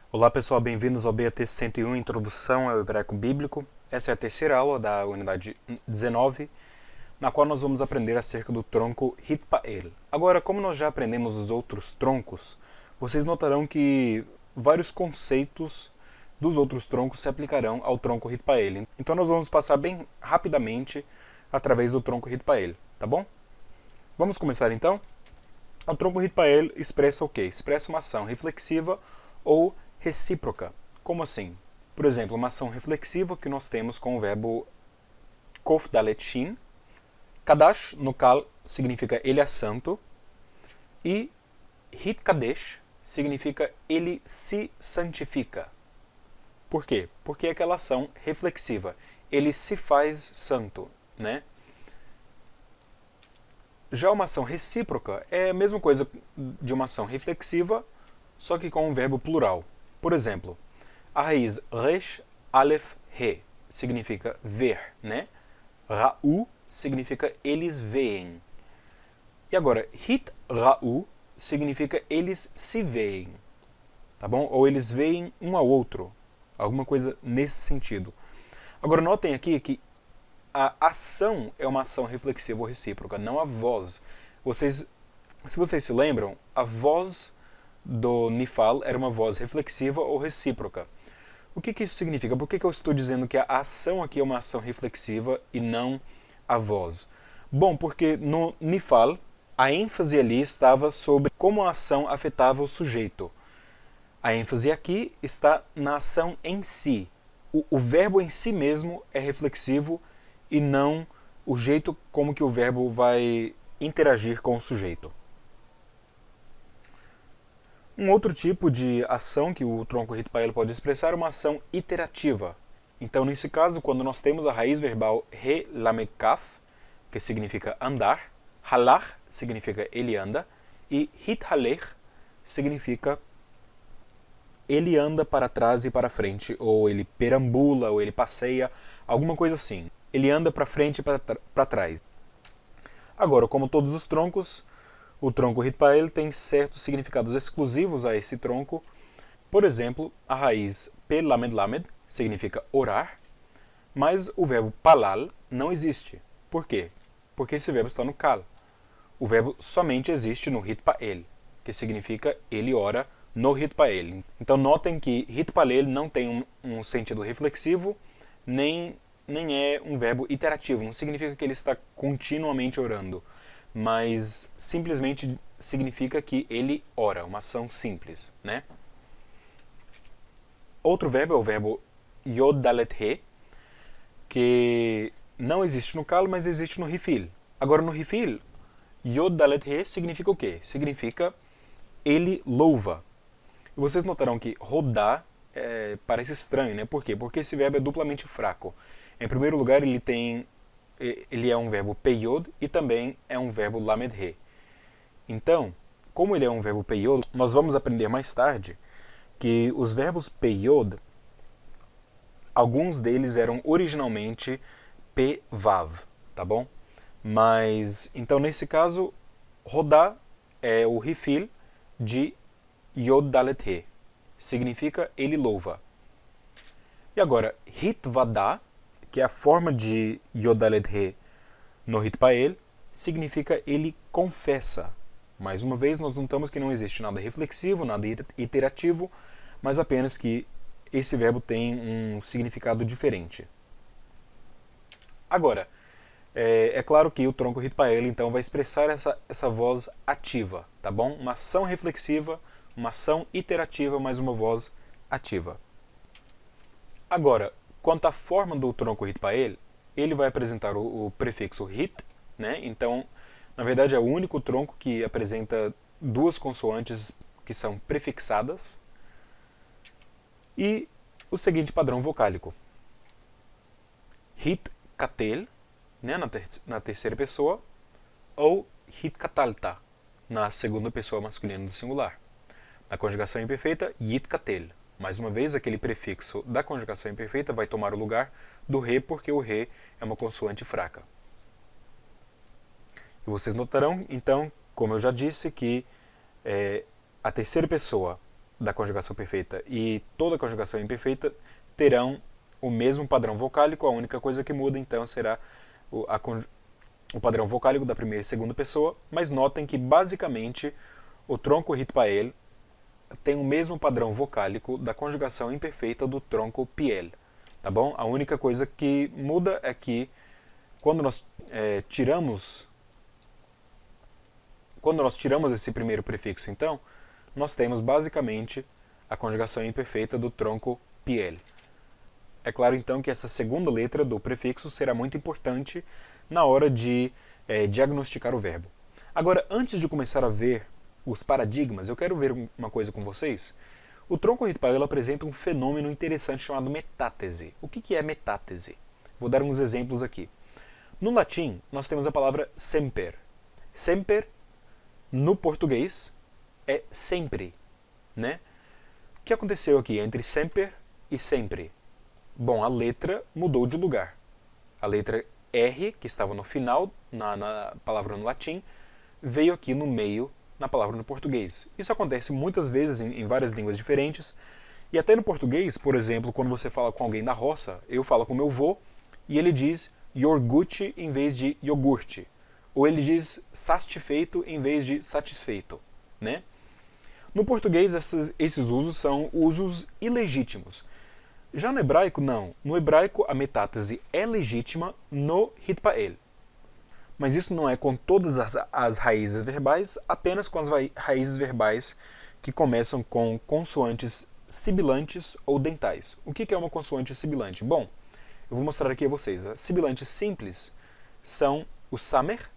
Olá pessoal, bem-vindos ao BAT 101, Introdução ao Hebraico Bíblico. Essa é a terceira aula da unidade 19, na qual nós vamos aprender acerca do tronco Hitpael. Agora, como nós já aprendemos os outros troncos, vocês notarão que vários conceitos dos outros troncos se aplicarão ao tronco Hitpael. Então nós vamos passar bem rapidamente através do tronco Hitpael, tá bom? Vamos começar então? O tronco Hitpael expressa o quê? Expressa uma ação reflexiva ou recíproca. Como assim? Por exemplo, uma ação reflexiva que nós temos com o verbo kof dalet shin. Kadash, no Kal, significa ele é santo. E hit kadesh significa ele se santifica. Por quê? Porque é aquela ação reflexiva. Ele se faz santo, né? Já uma ação recíproca é a mesma coisa de uma ação reflexiva, só que com um verbo plural. Por exemplo, a raiz resh, aleph, he significa ver, né? Ra'u significa eles veem. E agora, hit ra'u significa eles se veem, tá bom? Ou eles veem um ao outro, alguma coisa nesse sentido. Agora notem aqui que a ação é uma ação reflexiva ou recíproca, não a voz. Se vocês se lembram, a voz do Nifal era uma voz reflexiva ou recíproca. O que isso significa? Por que eu estou dizendo que a ação aqui é uma ação reflexiva e não a voz? Bom, porque no Nifal, a ênfase ali estava sobre como a ação afetava o sujeito. A ênfase aqui está na ação em si. O verbo em si mesmo é reflexivo e não o jeito como que o verbo vai interagir com o sujeito. Um outro tipo de ação que o tronco Hitpael pode expressar é uma ação iterativa. Então, nesse caso, quando nós temos a raiz verbal he lamed kaf, que significa andar, halach significa ele anda, e hithalech significa ele anda para trás e para frente, ou ele perambula, ou ele passeia, alguma coisa assim. Ele anda para frente e para trás. Agora, como todos os troncos, o tronco Hitpael tem certos significados exclusivos a esse tronco. Por exemplo, a raiz pelamed lamed significa orar, mas o verbo palal não existe. Por quê? Porque esse verbo está no kal. O verbo somente existe no Hitpael, que significa ele ora no Hitpael. Então notem que Hitpael não tem um sentido reflexivo, nem é um verbo iterativo. Não significa que ele está continuamente orando, mas simplesmente significa que ele ora, uma ação simples, né? Outro verbo é o verbo yod dalet he, que não existe no kal, mas existe no rifil. Agora no rifil, yod dalet he significa o quê? Significa ele louva. E vocês notarão que rodar parece estranho, né? Por quê? Porque esse verbo é duplamente fraco. Em primeiro lugar, ele é um verbo peyod e também é um verbo lamed he. Então, como ele é um verbo peyod, nós vamos aprender mais tarde que os verbos peyod, alguns deles eram originalmente p-vav, tá bom? Mas, então nesse caso, rodar é o rifil de yod dalet he. Significa ele louva. E agora, hitvada, que é a forma de yod dalet he no Hitpael, significa ele confessa. Mais uma vez, nós notamos que não existe nada reflexivo, nada iterativo, mas apenas que esse verbo tem um significado diferente. Agora, é claro que o tronco Hitpael então vai expressar essa voz ativa, tá bom? Uma ação reflexiva, uma ação iterativa, mais uma voz ativa. Agora, quanto à forma do tronco Hitpael, ele vai apresentar o prefixo hit, né? Então, na verdade, é o único tronco que apresenta duas consoantes que são prefixadas e o seguinte padrão vocálico. Hit katel, né, na terceira pessoa, ou hit katalta, na segunda pessoa masculina do singular. Na conjugação imperfeita, yit katel. Mais uma vez, aquele prefixo da conjugação imperfeita vai tomar o lugar do re, porque o re é uma consoante fraca. E vocês notarão, então, como eu já disse, que a terceira pessoa da conjugação perfeita e toda conjugação imperfeita terão o mesmo padrão vocálico, a única coisa que muda então será o padrão vocálico da primeira e segunda pessoa, mas notem que basicamente o tronco Ritpael tem o mesmo padrão vocálico da conjugação imperfeita do tronco Piel, tá bom? A única coisa que muda é que quando nós tiramos esse primeiro prefixo, então, nós temos basicamente a conjugação imperfeita do tronco Piel. É claro, então, que essa segunda letra do prefixo será muito importante na hora de diagnosticar o verbo. Agora, antes de começar a ver os paradigmas, eu quero ver uma coisa com vocês. O tronco Ritpael apresenta um fenômeno interessante chamado metátese. O que é metátese? Vou dar uns exemplos aqui. No latim, nós temos a palavra semper. Semper, no português, é sempre, né? O que aconteceu aqui entre semper e sempre? Bom, a letra mudou de lugar. A letra R, que estava no final, na palavra no latim, veio aqui no meio, na palavra no português. Isso acontece muitas vezes em várias línguas diferentes, e até no português, por exemplo, quando você fala com alguém da roça, eu falo com meu avô, e ele diz iogurte em vez de iogurte. Ou ele diz satisfeito em vez de satisfeito, né? No português, esses usos são usos ilegítimos. Já no hebraico, não. No hebraico, a metátese é legítima no Ritpael. Mas isso não é com todas as raízes verbais, apenas com as raízes verbais que começam com consoantes sibilantes ou dentais. O que é uma consoante sibilante? Bom, eu vou mostrar aqui a vocês. As sibilantes simples são o samer,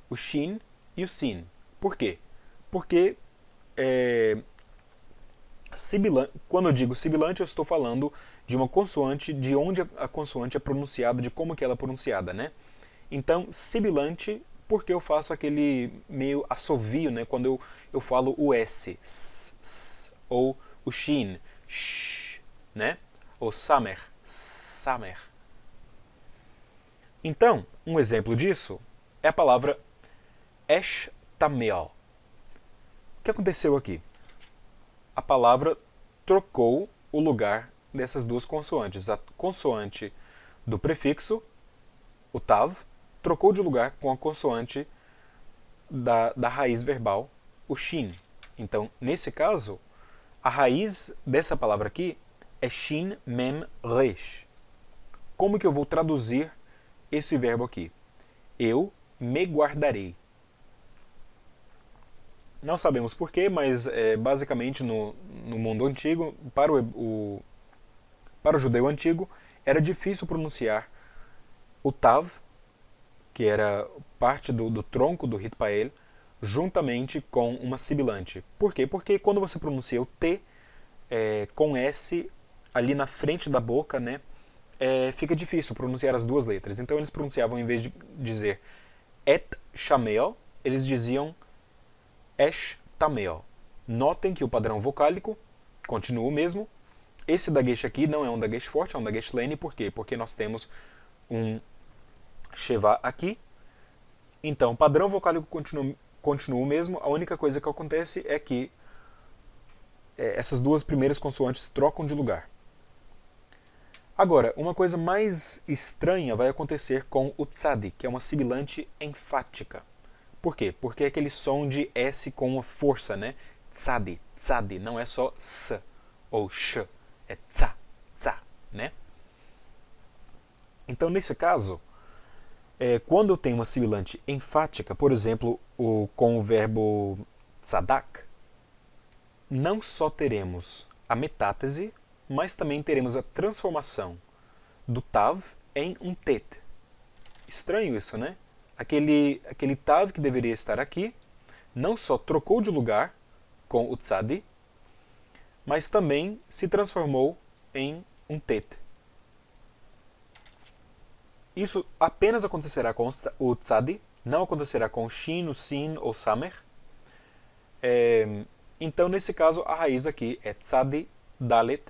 o shin e o sin. Por quê? Porque quando eu digo sibilante, eu estou falando de uma consoante, de onde a consoante é pronunciada, de como que ela é pronunciada, né? Então, sibilante, porque eu faço aquele meio assovio, né? Quando eu falo o S, ou o shin, sh, né? Ou samer, samer. Então, um exemplo disso é a palavra eshtamel. O que aconteceu aqui? A palavra trocou o lugar dessas duas consoantes. A consoante do prefixo, o tav, trocou de lugar com a consoante da raiz verbal, o shin. Então, nesse caso, a raiz dessa palavra aqui é shin, mem, resh. Como que eu vou traduzir esse verbo aqui? Eu me guardarei. Não sabemos porquê, mas basicamente no mundo antigo, para o judeu antigo, era difícil pronunciar o tav, que era parte do tronco do Ritpael, juntamente com uma sibilante. Por quê? Porque quando você pronuncia o T com S ali na frente da boca, né, fica difícil pronunciar as duas letras. Então eles pronunciavam, em vez de dizer et shamel, eles diziam eshtamel. Notem que o padrão vocálico continua o mesmo. Esse daguesh aqui não é um daguesh forte, é um daguesh lene. Por quê? Porque nós temos um sheva aqui. Então, o padrão vocálico continua o mesmo. A única coisa que acontece é que essas duas primeiras consoantes trocam de lugar. Agora, uma coisa mais estranha vai acontecer com o tzadi, que é uma sibilante enfática. Por quê? Porque é aquele som de S com uma força, né? Tzadi, tzadi, não é só s ou sh, é tza, tza, né? Então, nesse caso, quando eu tenho uma sibilante enfática, por exemplo, com o verbo tzadak, não só teremos a metátese, mas também teremos a transformação do tav em um tet. Estranho isso, né? Aquele tav que deveria estar aqui, não só trocou de lugar com o tzadi, mas também se transformou em um tet. Isso apenas acontecerá com o tzadi, não acontecerá com o shin, o sin ou samer. Então, nesse caso, a raiz aqui é tzadi, dalet,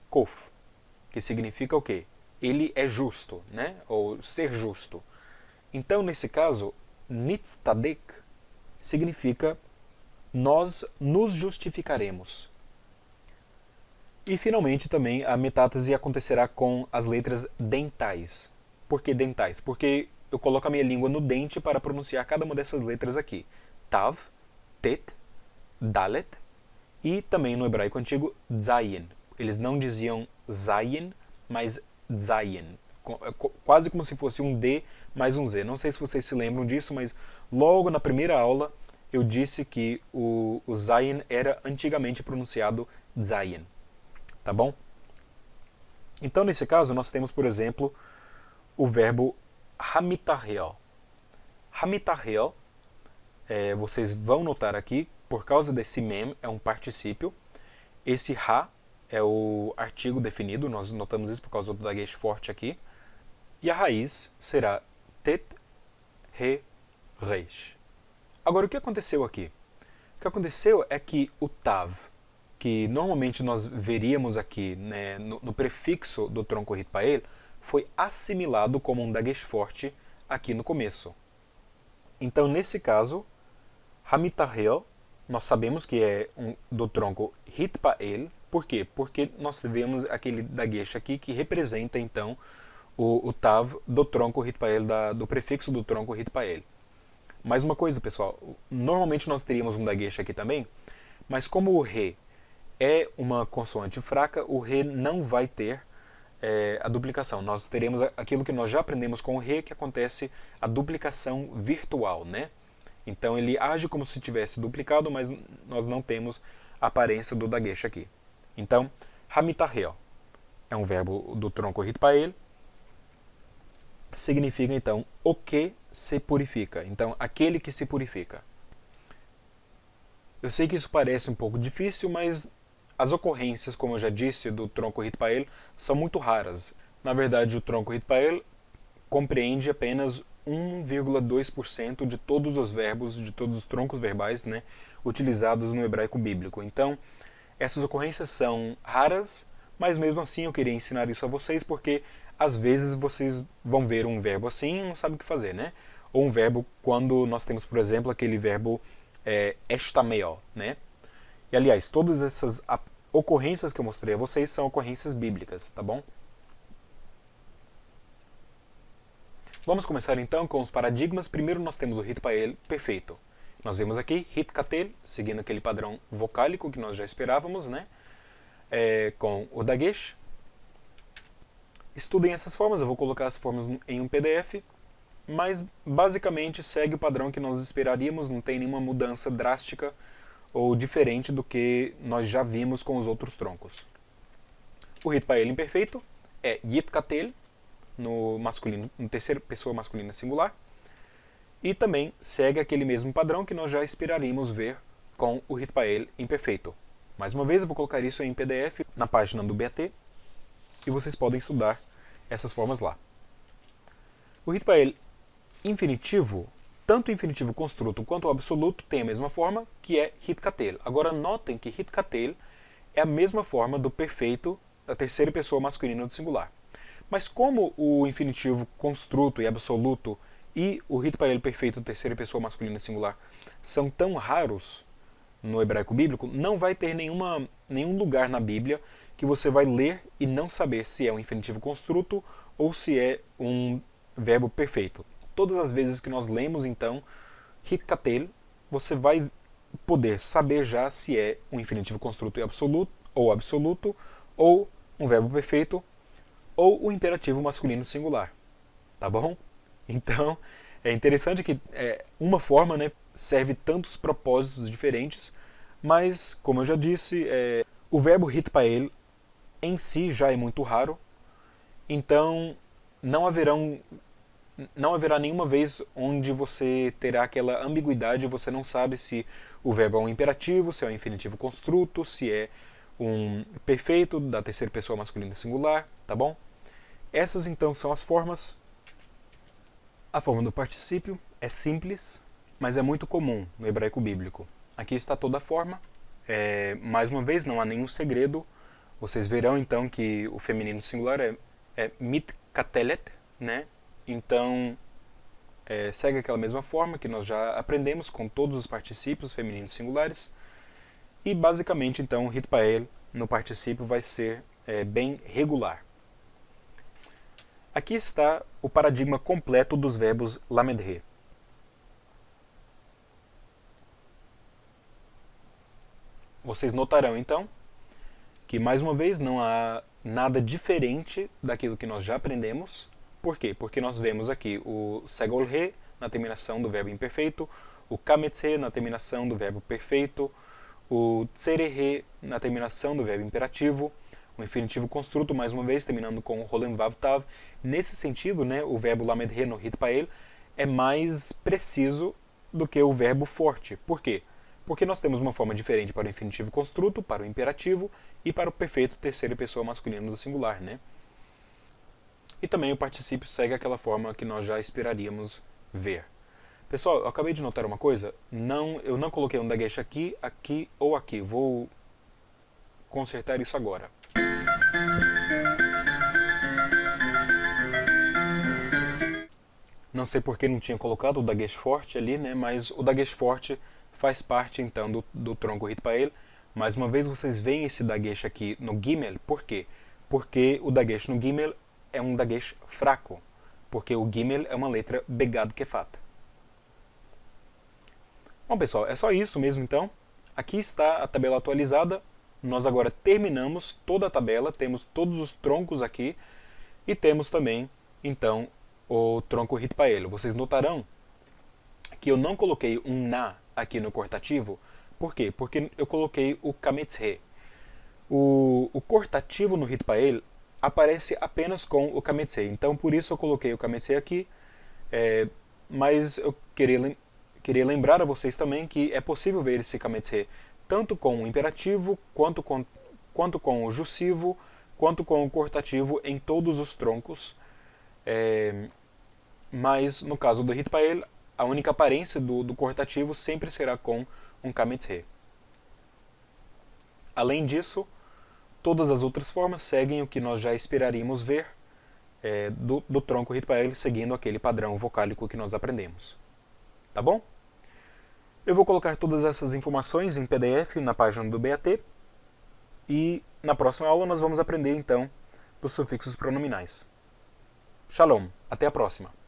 kof, que significa o quê? Ele é justo, né? Ou ser justo. Então, nesse caso, nitztadek significa nós nos justificaremos. E finalmente também a metástase acontecerá com as letras dentais. Por que dentais? Porque eu coloco a minha língua no dente para pronunciar cada uma dessas letras aqui. Tav, Tet, Dalet e também no hebraico antigo Zayin. Eles não diziam Zayin, mas Zayin. Quase como se fosse um D mais um Z. Não sei se vocês se lembram disso, mas logo na primeira aula eu disse que o Zayin era antigamente pronunciado Zayin. Tá bom? Então, nesse caso, nós temos, por exemplo, o verbo hamitahel. Hamitahel, vocês vão notar aqui, por causa desse mem, é um particípio. Esse ha é o artigo definido, nós notamos isso por causa do daguesh forte aqui. E a raiz será tet, re, reish. Agora, o que aconteceu aqui? O que aconteceu é que o tav, que normalmente nós veríamos aqui, né, no prefixo do tronco Hitpael, foi assimilado como um daguesh forte aqui no começo. Então, nesse caso, Hamitahel, nós sabemos que é do tronco Hitpael. Por quê? Porque nós vemos aquele daguesh aqui que representa, então, o tav do tronco Hitpael, do prefixo do tronco Hitpael. Mais uma coisa, pessoal, normalmente nós teríamos um daguesh aqui também, mas como o re é uma consoante fraca, o re não vai ter a duplicação. Nós teremos aquilo que nós já aprendemos com o re, que acontece a duplicação virtual, né? Então ele age como se tivesse duplicado, mas nós não temos a aparência do daguesh aqui. Então, hamitahel é um verbo do tronco Hitpael, significa então o que se purifica. Então, aquele que se purifica. Eu sei que isso parece um pouco difícil, mas as ocorrências, como eu já disse, do tronco Hitpael são muito raras. Na verdade, o tronco Hitpael compreende apenas 1,2% de todos os verbos, de todos os troncos verbais, né, utilizados no hebraico bíblico. Então, essas ocorrências são raras, mas mesmo assim eu queria ensinar isso a vocês, porque às vezes vocês vão ver um verbo assim e não sabem o que fazer, né? Ou um verbo quando nós temos, por exemplo, aquele verbo estameó, né? E aliás, todas essas ocorrências que eu mostrei a vocês são ocorrências bíblicas, tá bom? Vamos começar então com os paradigmas. Primeiro nós temos o Hitpael perfeito. Nós vemos aqui Hitkatel, seguindo aquele padrão vocálico que nós já esperávamos, né? Com o daguesh. Estudem essas formas, eu vou colocar as formas em um PDF, mas basicamente segue o padrão que nós esperaríamos, não tem nenhuma mudança drástica ou diferente do que nós já vimos com os outros troncos. O Hitpael imperfeito é Yitkatel, no masculino, no terceira pessoa masculina singular, e também segue aquele mesmo padrão que nós já esperaríamos ver com o Hitpael imperfeito. Mais uma vez, eu vou colocar isso em PDF na página do BAT, e vocês podem estudar essas formas lá. O Hitpael infinitivo, tanto o infinitivo construto quanto o absoluto, tem a mesma forma, que é Hitkatel. Agora notem que Hitkatel é a mesma forma do perfeito da terceira pessoa masculina do singular. Mas como o infinitivo construto e absoluto e o Hitpael perfeito da terceira pessoa masculina singular são tão raros no hebraico bíblico, não vai ter nenhum lugar na Bíblia que você vai ler e não saber se é um infinitivo construto ou se é um verbo perfeito. Todas as vezes que nós lemos, então, Hitkatel, você vai poder saber já se é um infinitivo construto e absoluto, ou um verbo perfeito, ou o imperativo masculino singular. Tá bom? Então, é interessante que uma forma, né, serve tantos propósitos diferentes, mas, como eu já disse, o verbo Hitpael em si já é muito raro, então não haverá nenhuma vez onde você terá aquela ambiguidade, você não sabe se o verbo é um imperativo, se é um infinitivo construto, se é um perfeito da terceira pessoa masculina singular, tá bom? Essas então são as formas. A forma do particípio é simples, mas é muito comum no hebraico bíblico. Aqui está toda a forma. Mais uma vez, não há nenhum segredo. Vocês verão então que o feminino singular é mitkatelet, né? Então, segue aquela mesma forma que nós já aprendemos com todos os particípios femininos singulares. E basicamente, então, Hitpael no particípio vai ser bem regular. Aqui está o paradigma completo dos verbos lamed he. Vocês notarão então que mais uma vez não há nada diferente daquilo que nós já aprendemos. Por quê? Porque nós vemos aqui o segol he na terminação do verbo imperfeito, o kametz he na terminação do verbo perfeito, o tsere he na terminação do verbo imperativo, o infinitivo construto, mais uma vez, terminando com rolem vav tav. Nesse sentido, né, o verbo lamed he no hit pael é mais preciso do que o verbo forte. Por quê? Porque nós temos uma forma diferente para o infinitivo construto, para o imperativo e para o perfeito terceira pessoa masculino do singular, né? E também o particípio segue aquela forma que nós já esperaríamos ver. Pessoal, eu acabei de notar uma coisa. Eu não coloquei um dagesh aqui, aqui ou aqui. Vou consertar isso agora. Não sei porque não tinha colocado o dagesh forte ali, né? Mas o dagesh forte faz parte então do tronco hit pael. Mais uma vez vocês veem esse dagesh aqui no gimel. Por quê? Porque o dagesh no gimel é um dagesh fraco. Porque o gimel é uma letra begad kefat. Bom, pessoal, é só isso mesmo então. Aqui está a tabela atualizada. Nós agora terminamos toda a tabela, temos todos os troncos aqui e temos também, então, o tronco hit pael. Vocês notarão que eu não coloquei um na aqui no cortativo. Por quê? Porque eu coloquei o kametz he. O cortativo no hit pael aparece apenas com o kametz he. Então, por isso eu coloquei o kametz he aqui. Mas eu queria lembrar a vocês também que é possível ver esse kametz he tanto com o imperativo, quanto com o jussivo, quanto com o cortativo em todos os troncos. Mas no caso do hit pael, a única aparência do cortativo sempre será com um kametz he. Além disso, todas as outras formas seguem o que nós já esperaríamos ver do tronco hit pael, seguindo aquele padrão vocálico que nós aprendemos. Tá bom? Eu vou colocar todas essas informações em PDF na página do BAT e na próxima aula nós vamos aprender então dos sufixos pronominais. Shalom, até a próxima!